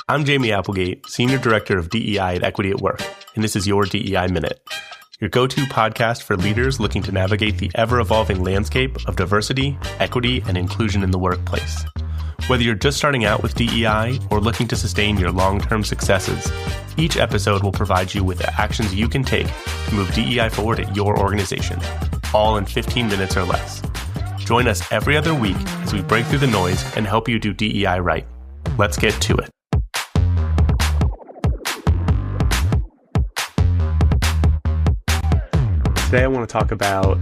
I'm Jamey Applegate, Senior Director of DEI at Equity at Work, and this is your DEI Minute, your go-to podcast for leaders looking to navigate the ever-evolving landscape of diversity, equity, and inclusion in the workplace. Whether you're just starting out with DEI or looking to sustain your long-term successes, each episode will provide you with the actions you can take to move DEI forward at your organization, all in 15 minutes or less. Join us every other week as we break through the noise and help you do DEI right. Let's get to it. Today I want to talk about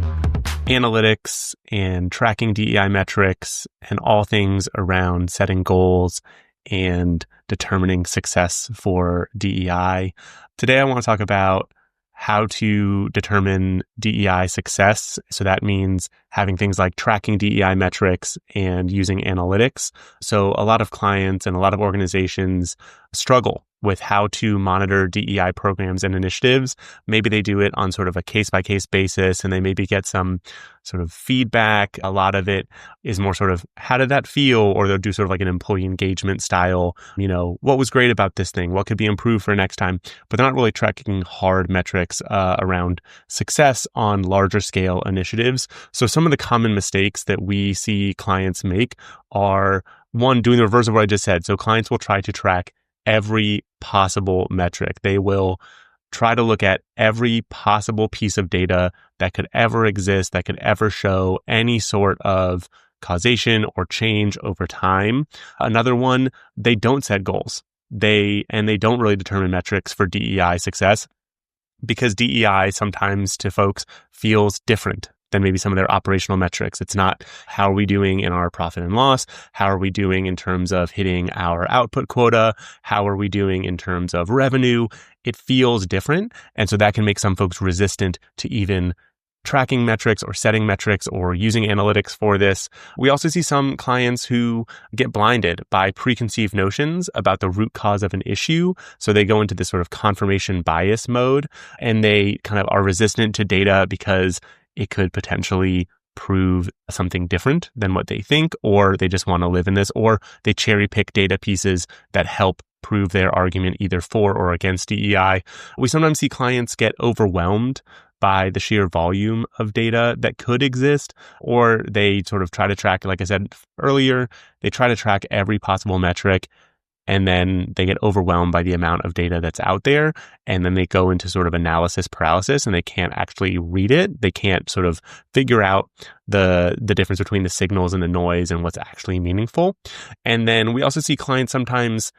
analytics and tracking DEI metrics and all things around setting goals and determining success for DEI. Today I want to talk about how to determine DEI success. So that means having things like tracking DEI metrics and using analytics. So a lot of clients and a lot of organizations struggle with how to monitor DEI programs and initiatives. Maybe they do it on sort of a case-by-case basis, and they maybe get some sort of feedback. A lot of it is more sort of, how did that feel? Or they'll do sort of like an employee engagement style, what was great about this thing? What could be improved for next time? But they're not really tracking hard metrics around success on larger scale initiatives. So some of the common mistakes that we see clients make are, one, doing the reverse of what I just said. So clients will try to track every possible metric. They will try to look at every possible piece of data that could ever exist, that could ever show any sort of causation or change over time. Another one, they don't set goals. They don't really determine metrics for DEI success, because DEI sometimes to folks feels different than maybe some of their operational metrics. It's not, how are we doing in our profit and loss? How are we doing in terms of hitting our output quota? How are we doing in terms of revenue? It feels different. And so that can make some folks resistant to even tracking metrics or setting metrics or using analytics for this. We also see some clients who get blinded by preconceived notions about the root cause of an issue. So they go into this sort of confirmation bias mode, and they kind of are resistant to data because it could potentially prove something different than what they think, or they just want to live in this, or they cherry pick data pieces that help prove their argument either for or against DEI. We sometimes see clients get overwhelmed by the sheer volume of data that could exist, or they sort of try to track, like I said earlier, they try to track every possible metric, and then they get overwhelmed by the amount of data that's out there. And then they go into sort of analysis paralysis, and they can't actually read it. They can't sort of figure out the difference between the signals and the noise and what's actually meaningful. And then we also see clients sometimes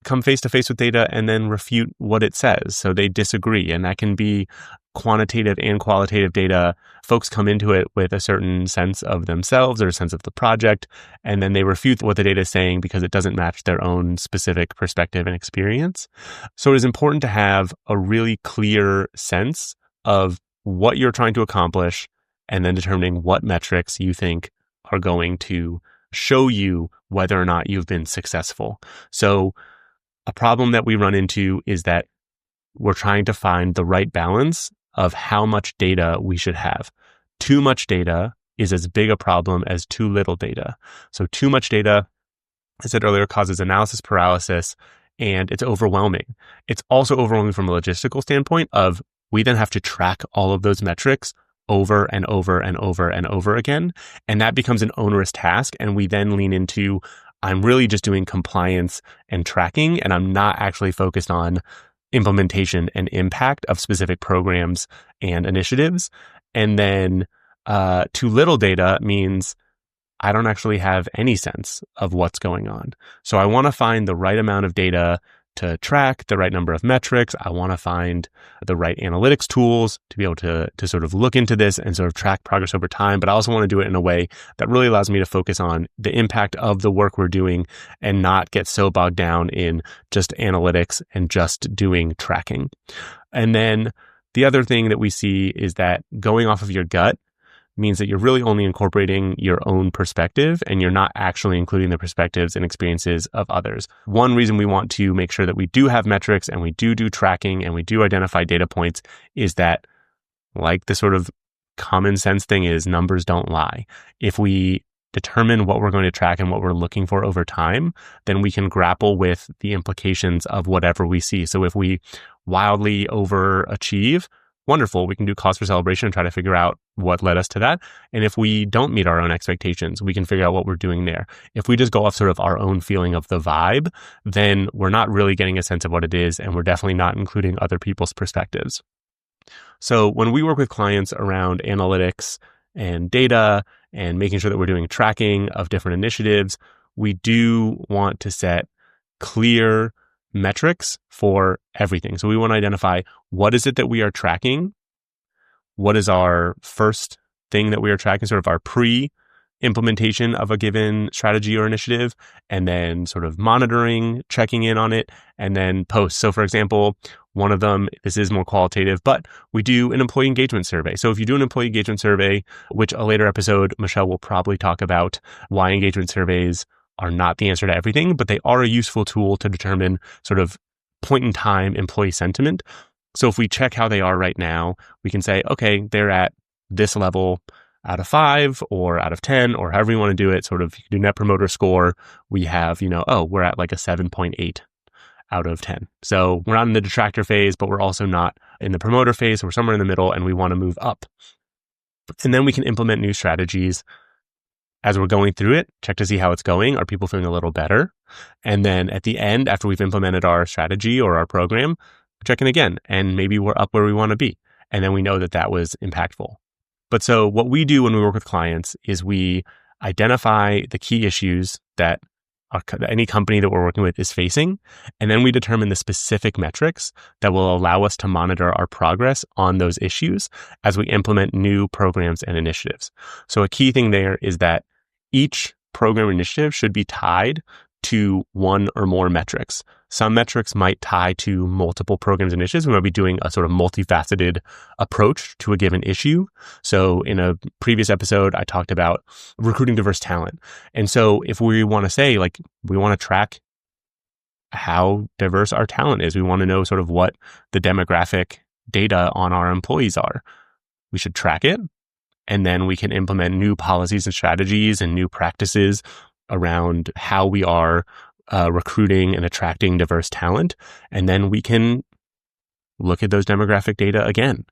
come face to face with data and then refute what it says. So they disagree, and that can be quantitative and qualitative data. Folks come into it with a certain sense of themselves or a sense of the project, and then they refute what the data is saying because it doesn't match their own specific perspective and experience. So it is important to have a really clear sense of what you're trying to accomplish, and then determining what metrics you think are going to show you whether or not you've been successful. So a problem that we run into is that we're trying to find the right balance of how much data we should have. Too much data is as big a problem as too little data. So too much data, as I said earlier, causes analysis paralysis, and it's overwhelming. It's also overwhelming from a logistical standpoint of, we then have to track all of those metrics over and over and over and over again. And that becomes an onerous task. And we then lean into, I'm really just doing compliance and tracking, and I'm not actually focused on implementation and impact of specific programs and initiatives. And then too little data means I don't actually have any sense of what's going on. So I want to find the right amount of data to track, the right number of metrics. I want to find the right analytics tools to be able to sort of look into this and sort of track progress over time. But I also want to do it in a way that really allows me to focus on the impact of the work we're doing and not get so bogged down in just analytics and just doing tracking. And then the other thing that we see is that going off of your gut means that you're really only incorporating your own perspective, and you're not actually including the perspectives and experiences of others. One reason we want to make sure that we do have metrics and we do tracking and we do identify data points is that, like the sort of common sense thing is, numbers don't lie. If we determine what we're going to track and what we're looking for over time, then we can grapple with the implications of whatever we see. So if we wildly overachieve, wonderful, we can do cause for celebration and try to figure out what led us to that. And if we don't meet our own expectations, we can figure out what we're doing there. If we just go off sort of our own feeling of the vibe, then we're not really getting a sense of what it is, and we're definitely not including other people's perspectives. So when we work with clients around analytics and data and making sure that we're doing tracking of different initiatives, we do want to set clear metrics for everything. So we want to identify what is it that we are tracking, what is our first thing that we are tracking, sort of our pre-implementation of a given strategy or initiative, and then sort of monitoring, checking in on it, and then post. So for example, one of them, this is more qualitative, but we do an employee engagement survey. So if you do an employee engagement survey, which a later episode, Michelle will probably talk about why engagement surveys are not the answer to everything, but they are a useful tool to determine sort of point in time employee sentiment. So if we check how they are right now, we can say, okay, they're at this level out of 5 or out of 10 or however you want to do it. Sort of you do net promoter score. We have, we're at like a 7.8 out of 10. So we're not in the detractor phase, but we're also not in the promoter phase. So we're somewhere in the middle and we want to move up. And then we can implement new strategies as we're going through it, check to see how it's going. Are people feeling a little better? And then at the end, after we've implemented our strategy or our program, check in again, and maybe we're up where we want to be. And then we know that that was impactful. But so what we do when we work with clients is we identify the key issues that any company that we're working with is facing, and then we determine the specific metrics that will allow us to monitor our progress on those issues as we implement new programs and initiatives. So a key thing there is that each program initiative should be tied to one or more metrics. Some metrics might tie to multiple programs and initiatives. We might be doing a sort of multifaceted approach to a given issue. So in a previous episode, I talked about recruiting diverse talent. And so if we want to say, like, we want to track how diverse our talent is, we want to know sort of what the demographic data on our employees are, we should track it. And then we can implement new policies and strategies and new practices around how we are recruiting and attracting diverse talent. And then we can look at those demographic data again.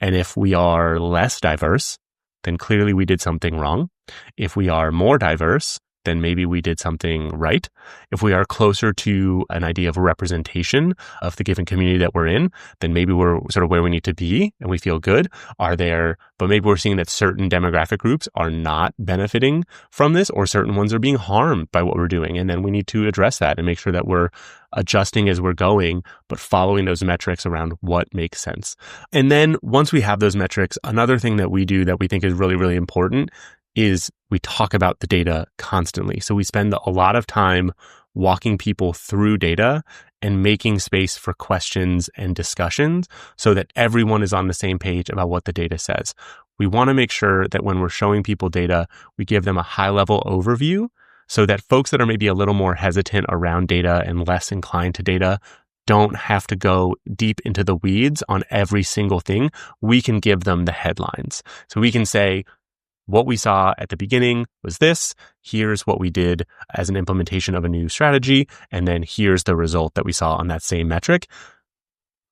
And if we are less diverse, then clearly we did something wrong. If we are more diverse, then maybe we did something right. If we are closer to an idea of representation of the given community that we're in, then maybe we're sort of where we need to be and we feel good. But maybe we're seeing that certain demographic groups are not benefiting from this, or certain ones are being harmed by what we're doing. And then we need to address that and make sure that we're adjusting as we're going, but following those metrics around what makes sense. And then once we have those metrics, another thing that we do that we think is really, really important is we talk about the data constantly. So we spend a lot of time walking people through data and making space for questions and discussions so that everyone is on the same page about what the data says. We want to make sure that when we're showing people data, we give them a high-level overview so that folks that are maybe a little more hesitant around data and less inclined to data don't have to go deep into the weeds on every single thing. We can give them the headlines. So we can say, what we saw at the beginning was this. Here's what we did as an implementation of a new strategy. And then here's the result that we saw on that same metric.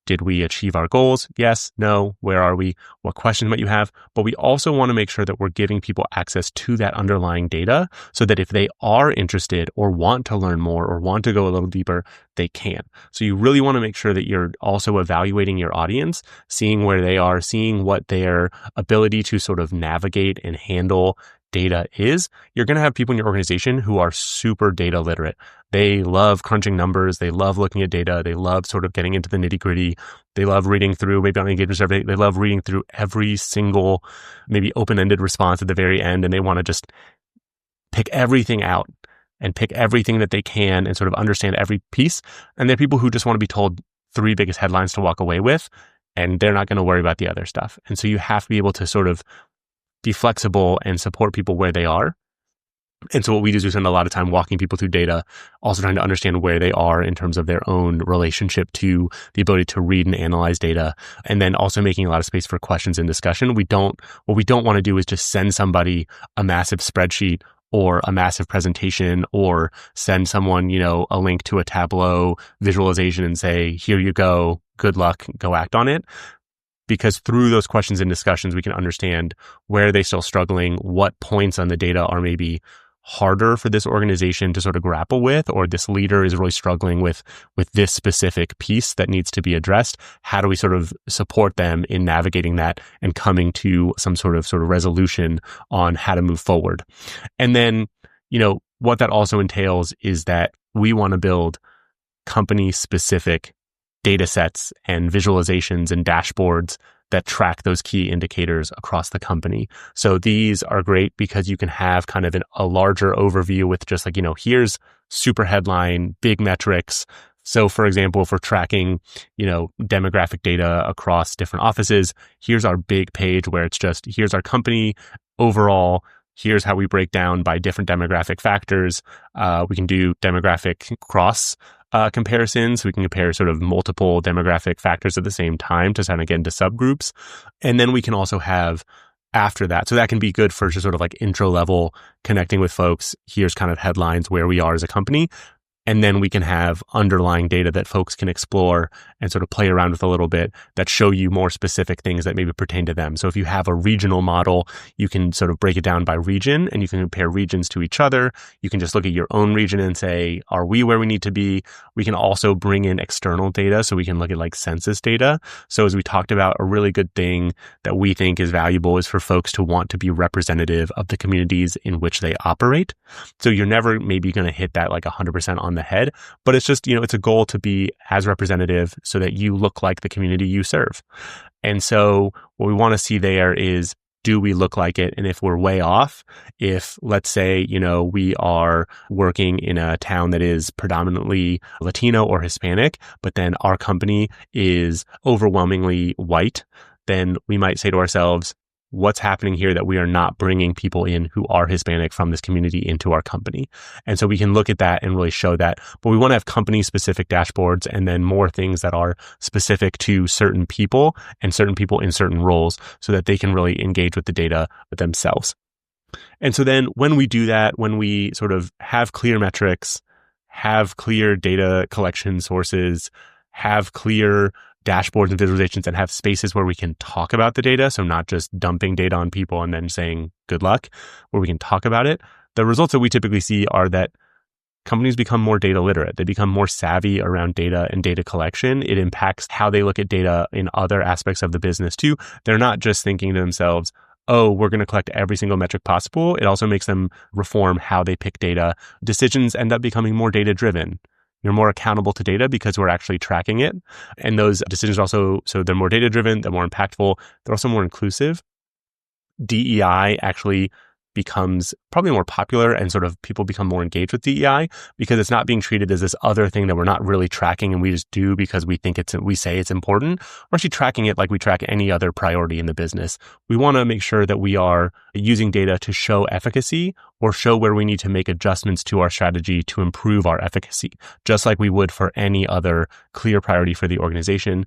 Did we achieve our goals? Yes, no. Where are we? What questions might you have? But we also want to make sure that we're giving people access to that underlying data so that if they are interested or want to learn more or want to go a little deeper, they can. So you really want to make sure that you're also evaluating your audience, seeing where they are, seeing what their ability to sort of navigate and handle data is. You're going to have people in your organization who are super data literate. They love crunching numbers. They love looking at data. They love sort of getting into the nitty gritty. They love reading through, maybe on an engagement survey, they love reading through every single, maybe open-ended response at the very end. And they want to just pick everything out and pick everything that they can and sort of understand every piece. And there are people who just want to be told 3 biggest headlines to walk away with, and they're not going to worry about the other stuff. And so you have to be able to sort of be flexible and support people where they are. And so what we do is we spend a lot of time walking people through data, also trying to understand where they are in terms of their own relationship to the ability to read and analyze data, and then also making a lot of space for questions and discussion. What we don't want to do is just send somebody a massive spreadsheet or a massive presentation or send someone, a link to a Tableau visualization and say, here you go, good luck, go act on it. Because through those questions and discussions, we can understand where are they still struggling, what points on the data are maybe harder for this organization to sort of grapple with, or this leader is really struggling with this specific piece that needs to be addressed. How do we sort of support them in navigating that and coming to some sort of resolution on how to move forward? And then, what that also entails is that we want to build company-specific data sets and visualizations and dashboards that track those key indicators across the company. So these are great because you can have kind of a larger overview with just here's super headline, big metrics. So for example, if we're tracking, demographic data across different offices, here's our big page where it's just, here's our company overall. Here's how we break down by different demographic factors. We can do demographic cross comparisons. We can compare sort of multiple demographic factors at the same time to kind of get into subgroups. And then we can also have after that. So that can be good for just sort of like intro level connecting with folks. Here's kind of headlines where we are as a company. And then we can have underlying data that folks can explore and sort of play around with a little bit that show you more specific things that maybe pertain to them. So if you have a regional model, you can sort of break it down by region and you can compare regions to each other. You can just look at your own region and say, are we where we need to be? We can also bring in external data. So we can look at like census data. So as we talked about, a really good thing that we think is valuable is for folks to want to be representative of the communities in which they operate. So you're never maybe going to hit that like 100% on the head, but it's just, it's a goal to be as representative so that you look like the community you serve. And so what we want to see there is, do we look like it? And if we're way off, if let's say, we are working in a town that is predominantly Latino or Hispanic, but then our company is overwhelmingly white, then we might say to ourselves, what's happening here that we are not bringing people in who are Hispanic from this community into our company? And so we can look at that and really show that. But we want to have company-specific dashboards and then more things that are specific to certain people and certain people in certain roles so that they can really engage with the data themselves. And so then when we do that, when we sort of have clear metrics, have clear data collection sources, have clear dashboards and visualizations, and have spaces where we can talk about the data. So not just dumping data on people and then saying good luck, where we can talk about it. The results that we typically see are that companies become more data literate. They become more savvy around data and data collection. It impacts how they look at data in other aspects of the business too. They're not just thinking to themselves, oh, we're going to collect every single metric possible. It also makes them reform how they pick data. Decisions end up becoming more data driven. You're more accountable to data because we're actually tracking it. And those decisions also, so they're more data-driven, they're more impactful, they're also more inclusive. DEI actually becomes probably more popular and sort of people become more engaged with DEI because it's not being treated as this other thing that we're not really tracking and we just do because we say it's important. We're actually tracking it like we track any other priority in the business. We want to make sure that we are using data to show efficacy or show where we need to make adjustments to our strategy to improve our efficacy, just like we would for any other clear priority for the organization.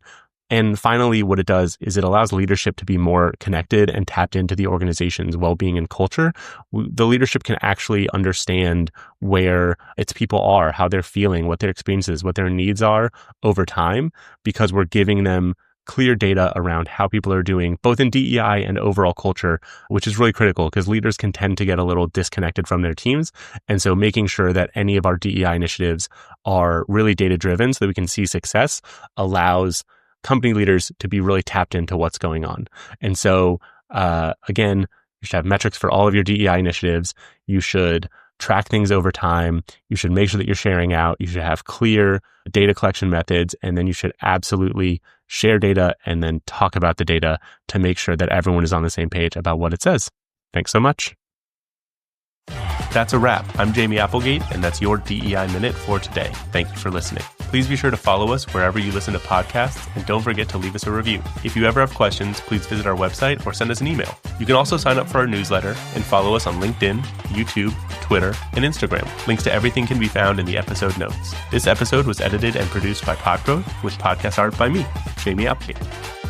And finally, what it does is it allows leadership to be more connected and tapped into the organization's well-being and culture. The leadership can actually understand where its people are, how they're feeling, what their experiences, what their needs are over time, because we're giving them clear data around how people are doing, both in DEI and overall culture, which is really critical because leaders can tend to get a little disconnected from their teams. And so making sure that any of our DEI initiatives are really data-driven so that we can see success allows company leaders to be really tapped into what's going on. And so, again, you should have metrics for all of your DEI initiatives. You should track things over time. You should make sure that you're sharing out. You should have clear data collection methods. And then you should absolutely share data and then talk about the data to make sure that everyone is on the same page about what it says. Thanks so much. That's a wrap. I'm Jamey Applegate, and that's your DEI Minute for today. Thank you for listening. Please be sure to follow us wherever you listen to podcasts, and don't forget to leave us a review. If you ever have questions, please visit our website or send us an email. You can also sign up for our newsletter and follow us on LinkedIn, YouTube, Twitter, and Instagram. Links to everything can be found in the episode notes. This episode was edited and produced by Podgrowth with podcast art by me, Jamey Applegate.